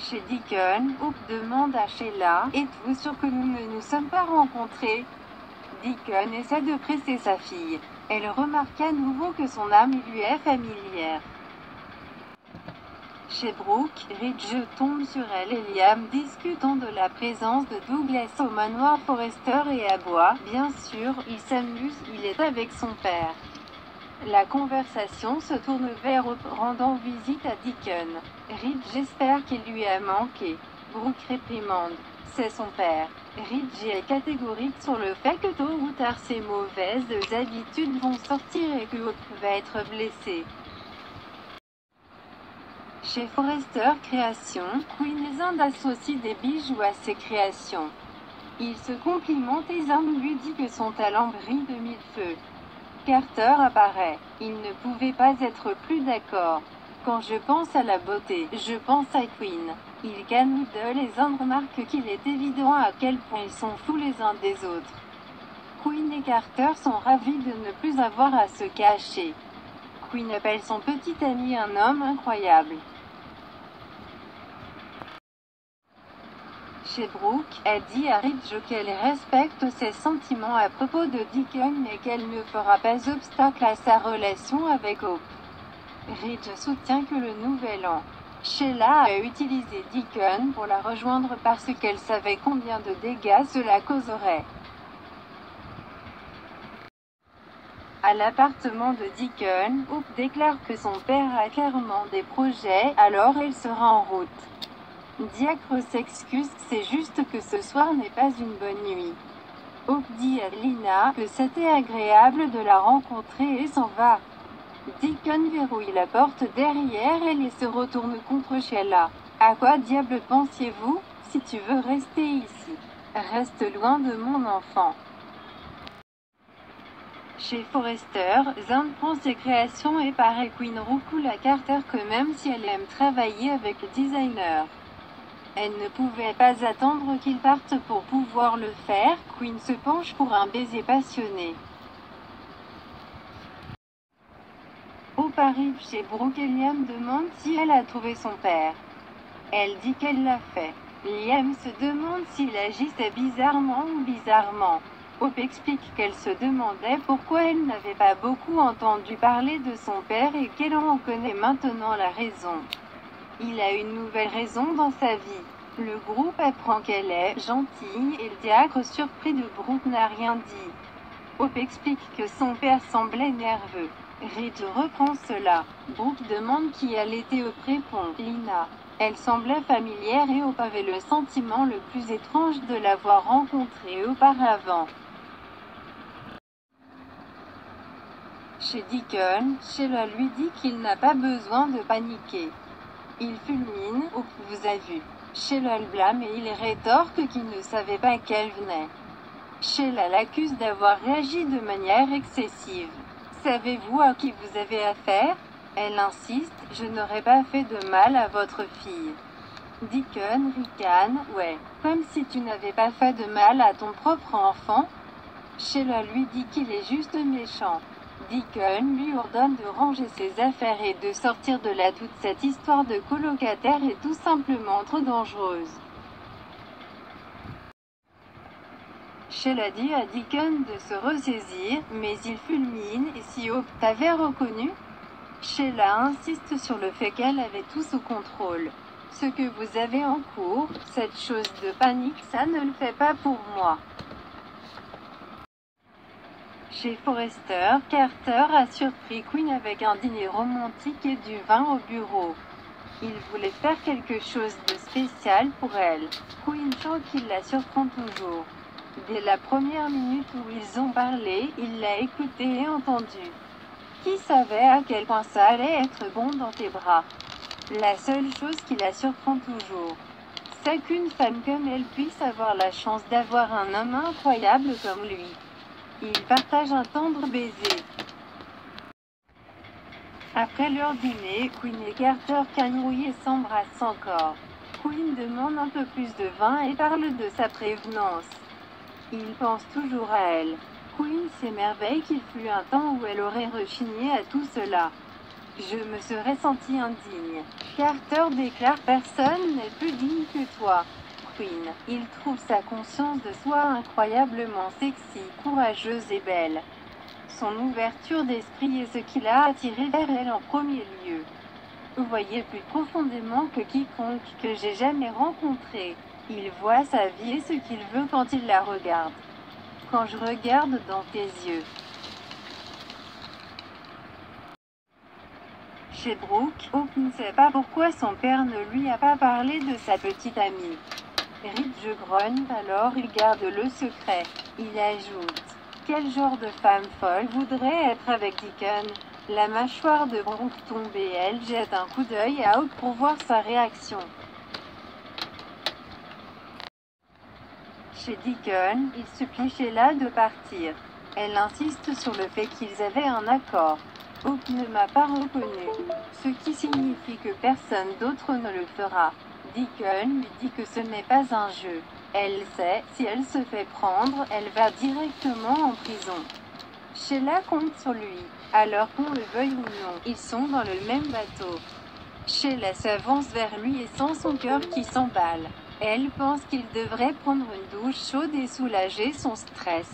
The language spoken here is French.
Chez Deacon, Hope demande à Sheila, « Êtes-vous sûr que nous ne nous sommes pas rencontrés ?» Deacon essaie de presser sa fille. Elle remarque à nouveau que son âme lui est familière. Chez Brooke, Ridge tombe sur elle et Liam discutant de la présence de Douglas au manoir Forrester et aboie. Bien sûr, il s'amuse, il est avec son père. La conversation se tourne vers Hope rendant visite à Deacon. Ridge espère qu'il lui a manqué. Brooke réprimande. C'est son père. Ridge est catégorique sur le fait que tôt ou tard ses mauvaises habitudes vont sortir et que Hope va être blessée. Chez Forrester Créations, Quinn et Zand associent des bijoux à ses créations. Il se complimente et Zand lui dit que son talent brille de mille feux. Carter apparaît. Il ne pouvait pas être plus d'accord. Quand je pense à la beauté, je pense à Quinn. Il calme Idle et Zand remarque qu'il est évident à quel point ils sont fous les uns des autres. Quinn et Carter sont ravis de ne plus avoir à se cacher. Quinn appelle son petit ami un homme incroyable. Chez Brooke, elle dit à Ridge qu'elle respecte ses sentiments à propos de Deacon mais qu'elle ne fera pas obstacle à sa relation avec Hope. Ridge soutient que le nouvel an. Sheila a utilisé Deacon pour la rejoindre parce qu'elle savait combien de dégâts cela causerait. À l'appartement de Deacon, Hope déclare que son père a clairement des projets, alors elle sera en route. Diacre s'excuse, c'est juste que ce soir n'est pas une bonne nuit. Hope dit à Lina que c'était agréable de la rencontrer et s'en va. Deacon verrouille la porte derrière elle et se retourne contre Sheila. À quoi diable pensiez-vous? Si tu veux rester ici, reste loin de mon enfant. Chez Forrester, Zand prend ses créations et paraît Quinn roucoule à Carter que même si elle aime travailler avec le designer, elle ne pouvait pas attendre qu'il parte pour pouvoir le faire. Quinn se penche pour un baiser passionné. Au Paris, chez Brooke, Liam demande si elle a trouvé son père. Elle dit qu'elle l'a fait. Liam se demande s'il agissait bizarrement ou bizarrement. Hope explique qu'elle se demandait pourquoi elle n'avait pas beaucoup entendu parler de son père et qu'elle en connaît maintenant la raison. Il a une nouvelle raison dans sa vie. Le groupe apprend qu'elle est gentille et le diacre surpris de Brooke n'a rien dit. Hope explique que son père semblait nerveux. Ridge reprend cela. Brooke demande qui elle était au prépont. Lina. Elle semblait familière et Hope avait le sentiment le plus étrange de l'avoir rencontrée auparavant. Chez Deacon, Sheila lui dit qu'il n'a pas besoin de paniquer. Il fulmine, Hope vous a vu. Sheila le blâme et il rétorque qu'il ne savait pas qu'elle venait. Sheila l'accuse d'avoir réagi de manière excessive. Savez-vous à qui vous avez affaire? Elle insiste, je n'aurais pas fait de mal à votre fille. Deacon ricane, ouais, comme si tu n'avais pas fait de mal à ton propre enfant. Sheila lui dit qu'il est juste méchant. Deacon lui ordonne de ranger ses affaires et de sortir de là. Toute cette histoire de colocataire est tout simplement trop dangereuse. Sheila dit à Deacon de se ressaisir, mais il fulmine, et si Hope t'avait reconnu? Sheila insiste sur le fait qu'elle avait tout sous contrôle. Ce que vous avez en cours, cette chose de panique, ça ne le fait pas pour moi. Chez Forrester, Carter a surpris Quinn avec un dîner romantique et du vin au bureau. Il voulait faire quelque chose de spécial pour elle. Quinn sent qu'il la surprend toujours. Dès la première minute où ils ont parlé, il l'a écouté et entendu. Qui savait à quel point ça allait être bon dans tes bras? La seule chose qui la surprend toujours, c'est qu'une femme comme elle puisse avoir la chance d'avoir un homme incroyable comme lui. Ils partagent un tendre baiser. Après leur dîner, Quinn et Carter canouillent et s'embrassent encore. Quinn demande un peu plus de vin et parle de sa prévenance. Il pense toujours à elle. Quinn s'émerveille qu'il fut un temps où elle aurait rechigné à tout cela. Je me serais senti indigne. Carter déclare: personne n'est plus digne que toi, Queen. Il trouve sa conscience de soi incroyablement sexy, courageuse et belle. Son ouverture d'esprit est ce qui l'a attiré vers elle en premier lieu. Vous voyez plus profondément que quiconque que j'ai jamais rencontré. Il voit sa vie et ce qu'il veut quand il la regarde. Quand je regarde dans tes yeux. Chez Brooke, Hope ne sait pas pourquoi son père ne lui a pas parlé de sa petite amie. Ridge grogne, alors il garde le secret. Il ajoute: quel genre de femme folle voudrait être avec Deacon? La mâchoire de Brooke tombe et elle jette un coup d'œil à Hope pour voir sa réaction. Chez Deacon, il supplie Sheila de partir. Elle insiste sur le fait qu'ils avaient un accord. Hope ne m'a pas reconnu, ce qui signifie que personne d'autre ne le fera. Deacon lui dit que ce n'est pas un jeu. Elle sait, si elle se fait prendre, elle va directement en prison. Sheila compte sur lui, alors qu'on le veuille ou non, ils sont dans le même bateau. Sheila s'avance vers lui et sent son cœur qui s'emballe. Elle pense qu'il devrait prendre une douche chaude et soulager son stress.